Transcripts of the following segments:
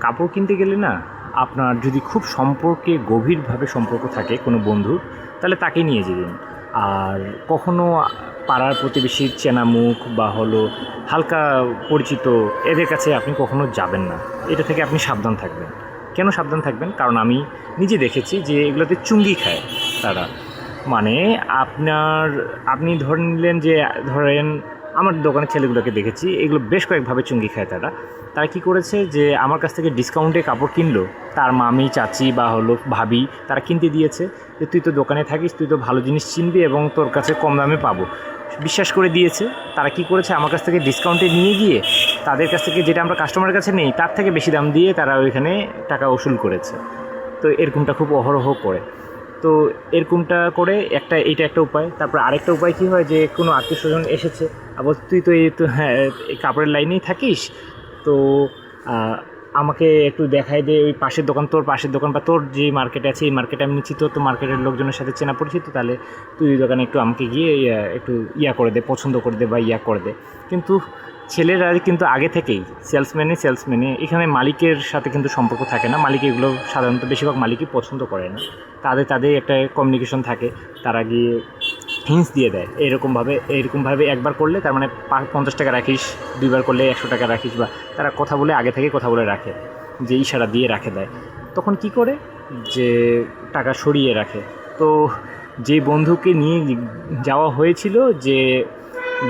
কাপড় কিনতে গেলে না, আপনার যদি খুব সম্পর্কে গভীরভাবে সম্পর্ক থাকে কোনো বন্ধুর, তাহলে তাকে নিয়ে যেদিন। আর কখনো পাড়ার প্রতিবেশীর চেনা মুখ বা হলো হালকা পরিচিত এদের কাছে আপনি কখনো যাবেন না। এটা থেকে আপনি সাবধান থাকবেন। কেন সাবধান থাকবেন? কারণ আমি নিজে দেখেছি যে এগুলোতে চুঙ্গি খায় তারা। মানে আপনি ধরে নিলেন যে ধরেন আমার দোকানের ছেলেগুলোকে দেখেছি, এগুলো বেশ কয়েকভাবে চুঙ্গি খায় তারা। তারা কী করেছে যে আমার কাছ থেকে ডিসকাউন্টে কাপড় কিনলো, তার মামি চাচি বা হলো ভাবি তারা কিনতে দিয়েছে যে তুই তো দোকানে থাকিস, তুই তো ভালো জিনিস চিনবি এবং তোর কাছে কম দামে পাবো, বিশ্বাস করে দিয়েছে। তারা কি করেছে, আমার কাছ থেকে ডিসকাউন্টে নিয়ে গিয়ে তাদের কাছ থেকে যেটা আমরা কাস্টমারের কাছে নেই তার থেকে বেশি দাম দিয়ে তারা ওইখানে টাকা উসুল করেছে। তো এরকমটা খুব অহরহ করে। তো এরকমটা করে এইটা একটা উপায়। তারপর আরেকটা উপায় কী হয়, যে কোনো আত্মীয়স্বজন এসেছে, আবার তুই তো হ্যাঁ এই কাপড়ের লাইনেই থাকিস, তো আমাকে একটু দেখাই দে ওই পাশের দোকান, তোর পাশের দোকান বা তোর যে মার্কেট আছে এই মার্কেটে আমি নিচ্ছি, তোর তো মার্কেটের লোকজনের সাথে চেনা পরিচিত, তাহলে তুই ওই দোকানে একটু আমাকে গিয়ে একটু করে দে, পছন্দ করে দে বা করে দে। কিন্তু ছেলেরা কিন্তু আগে থেকেই সেলসম্যানে এখানে মালিকের সাথে কিন্তু সম্পর্ক থাকে না। মালিক এগুলো সাধারণত বেশিরভাগ মালিকই পছন্দ করে না। তাদের একটা কমিউনিকেশন থাকে, তারা গিয়ে হিন্টস দিয়ে দেয় এরকমভাবে একবার করলে তার মানে 50 টাকা রাখিস, দুইবার করলে 100 টাকা রাখিস, বা তারা কথা বলে আগে থেকে কথা বলে রাখে, যে ইশারা দিয়ে দেয়। তখন কি করে যে টাকা সরিয়ে রাখে। তো যে বন্ধুকে নিয়ে যাওয়া হয়েছিল, যে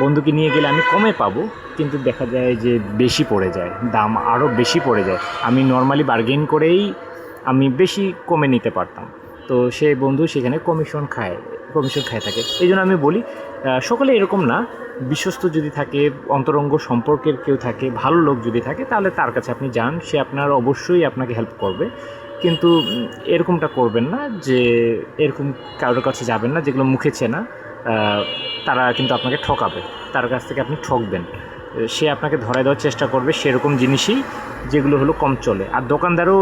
বন্ধুকে নিয়ে গেলে আমি কমে পাবো, কিন্তু দেখা যায় যে বেশি পড়ে যায়, দাম আরও বেশি পড়ে যায়। আমি নর্মালি বার্গেন করেই আমি বেশি কমে নিতে পারতাম, তো সেই বন্ধু সেখানে কমিশন খায় থাকে। এই জন্য আমি বলি, সকলে এরকম না, বিশ্বস্ত যদি থাকে, অন্তরঙ্গ সম্পর্কের কেউ থাকে, ভালো লোক যদি থাকে, তাহলে তার কাছে আপনি যান, সে আপনার অবশ্যই আপনাকে হেল্প করবে। কিন্তু এরকমটা করবেন না যে এরকম কারোর কাছে যাবেন না যেগুলো মুখে চেনা, তারা কিন্তু আপনাকে ঠকাবে, তার কাছ থেকে আপনি ঠকবেন। সে আপনাকে ধরায় দেওয়ার চেষ্টা করবে সেরকম জিনিসই যেগুলো হলো কম চলে। আর দোকানদারও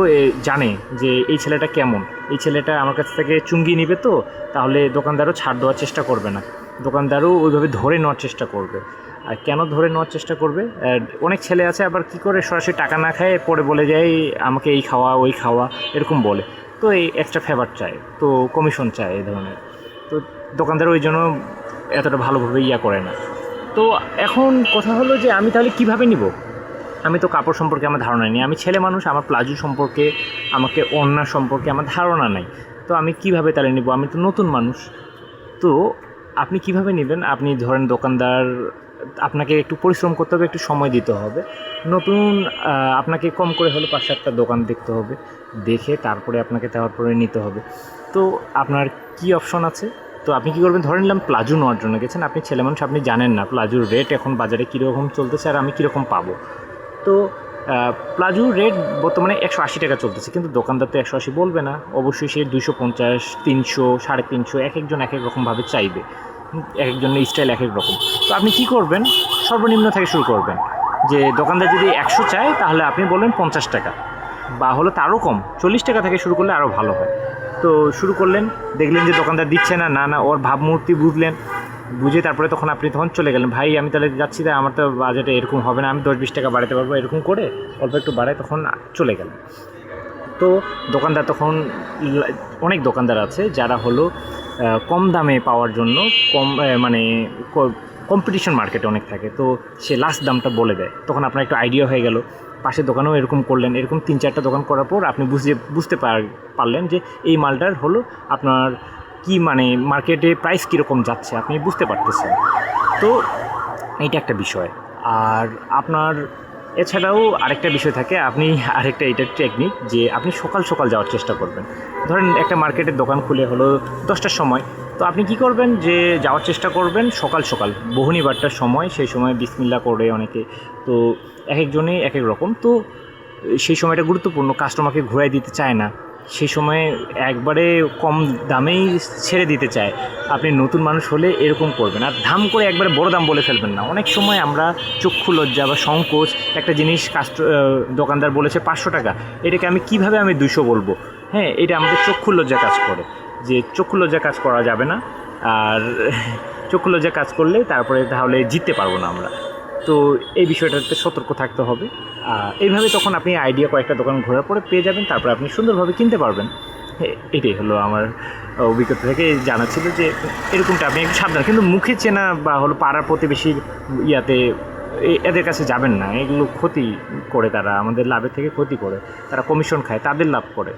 জানে যে এই ছেলেটা কেমন, এই ছেলেটা আমার কাছ থেকে চুঙ্গি নিবে, তো তাহলে দোকানদারও ছাড় দেওয়ার চেষ্টা করবে না, দোকানদারও ওইভাবে ধরে নেওয়ার চেষ্টা করবে। আর কেন ধরে নেওয়ার চেষ্টা করবে, অনেক ছেলে আছে আবার কি করে সরাসরি টাকা না খায় পরে বলে যায় আমাকে এই খাওয়া ওই খাওয়া এরকম বলে, তো এই এক্সট্রা ফেভার চায়, তো কমিশন চায় এই ধরনের। তো দোকানদার ওই জন্য এতটা ভালোভাবে করে না। তো এখন কথা হলো যে আমি তাহলে কীভাবে নিব? আমি তো কাপড় সম্পর্কে আমার ধারণা নেই, আমি ছেলে মানুষ, আমার প্লাজো সম্পর্কে, আমাকে ওড়না সম্পর্কে আমার ধারণা নাই, তো আমি কিভাবে তাহলে নিব? আমি তো নতুন মানুষ। তো আপনি কিভাবে নেবেন? আপনি ধরেন দোকানদার, আপনাকে একটু পরিশ্রম করতে হবে, একটু সময় দিতে হবে। নতুন আপনাকে কম করে হলে 5-7টা দোকান দেখতে হবে, দেখে তারপরে আপনাকে তারপরে নিতে হবে। তো আপনার কি অপশন আছে? তো আপনি কী করবেন, ধরে নিলাম প্লাজো নেওয়ার জন্য গেছেন, আপনি ছেলে মানুষ, আপনি জানেন না প্লাজোর রেট এখন বাজারে কীরকম চলতেছে আর আমি কীরকম পাবো। তো প্লাজোর রেট বর্তমানে 180 টাকা চলতেছে, কিন্তু দোকানদার তো 180 বলবে না, অবশ্যই সে 250, 300, 350, এক একজন এক এক রকমভাবে চাইবে, এক একজনের স্টাইল এক এক রকম। তো আপনি কী করবেন, সর্বনিম্ন থেকে শুরু করবেন। যে দোকানদার যদি 100 চায় তাহলে আপনি বলবেন 50 টাকা, বা হলো তারও কম 40 টাকা থেকে শুরু করলে আরও ভালো হয়। তো শুরু করলেন, দেখলেন যে দোকানদার দিচ্ছে না, ওর ভাবমূর্তি বুঝলেন, বুঝে তারপরে তখন চলে গেলেন, ভাই আমি তাহলে যাচ্ছি, তাই আমার তো বাজেটে এরকম হবে না, আমি 10-20 টাকা বাড়াতে পারবো, এরকম করে অল্প একটু বাড়ায় তখন চলে গেলেন। তো দোকানদার তখন, অনেক দোকানদার আছে যারা হলো কম দামে পাওয়ার জন্য মানে কম্পিটিশন মার্কেটে অনেক থাকে, তো সে লাস্ট দামটা বলে দেয়, তখন আপনার একটু আইডিয়া হয়ে গেল। পাশের দোকানেও এরকম করলেন, এরকম 3-4টা দোকান করার পর আপনি বুঝতে পারলেন যে এই মালটার হলো আপনার কি মানে মার্কেটে প্রাইস কীরকম যাচ্ছে আপনি বুঝতে পারতেছেন। তো এইটা একটা বিষয়। আর আপনার এছাড়াও আরেকটা বিষয় থাকে, আপনি আরেকটা এইটার টেকনিক, যে আপনি সকাল সকাল যাওয়ার চেষ্টা করবেন। ধরেন একটা মার্কেটের দোকান খুলে হলো 10টার সময়, তো আপনি কি করবেন, যে যাওয়ার চেষ্টা করবেন সকাল সকাল, বহনিবারটার সময়, সেই সময় বিসমিল্লাহ করে অনেকে, তো এক একজনে এক এক রকম, তো সেই সময়টা গুরুত্বপূর্ণ, কাস্টমারকে ঘুরাই দিতে চায় না, সেই সময় একবারে কম দামেই ছেড়ে দিতে চায়। আপনি নতুন মানুষ হলে এরকম করবেন, আর ধাম করে একবারে বড় দাম বলে ফেলবেন না। অনেক সময় আমরা চক্ষু লজ্জা বা সংকোচ, একটা জিনিস দোকানদার বলেছে 500 টাকা, এটাকে আমি কিভাবে 200 বলবো, হ্যাঁ, এটা আমাদের চক্ষু লজ্জা কাজ করে, যে চক্ষু লজ্জা কাজ করা যাবে না। আর চক্ষু লজ্জা কাজ করলে তারপরে তাহলে জিততে পারবো না আমরা। তো এই বিষয়টাতে সতর্ক থাকতে হবে। এইভাবে তখন আপনি আইডিয়া কয়েকটা দোকান ঘোরার পরে পেয়ে যাবেন, তারপর আপনি সুন্দরভাবে কিনতে পারবেন। এটাই হলো আমার অভিজ্ঞতা থেকে জানা ছিল যে এরকমটা আপনি একটু সাবধান, কিন্তু মুখে চেনা বা হলো পাড়ার প্রতিবেশীর ইয়াতে এদের কাছে যাবেন না। এগুলো ক্ষতি করে, তারা আমাদের লাভের থেকে ক্ষতি করে, তারা কমিশন খায়, তাদের লাভ করে।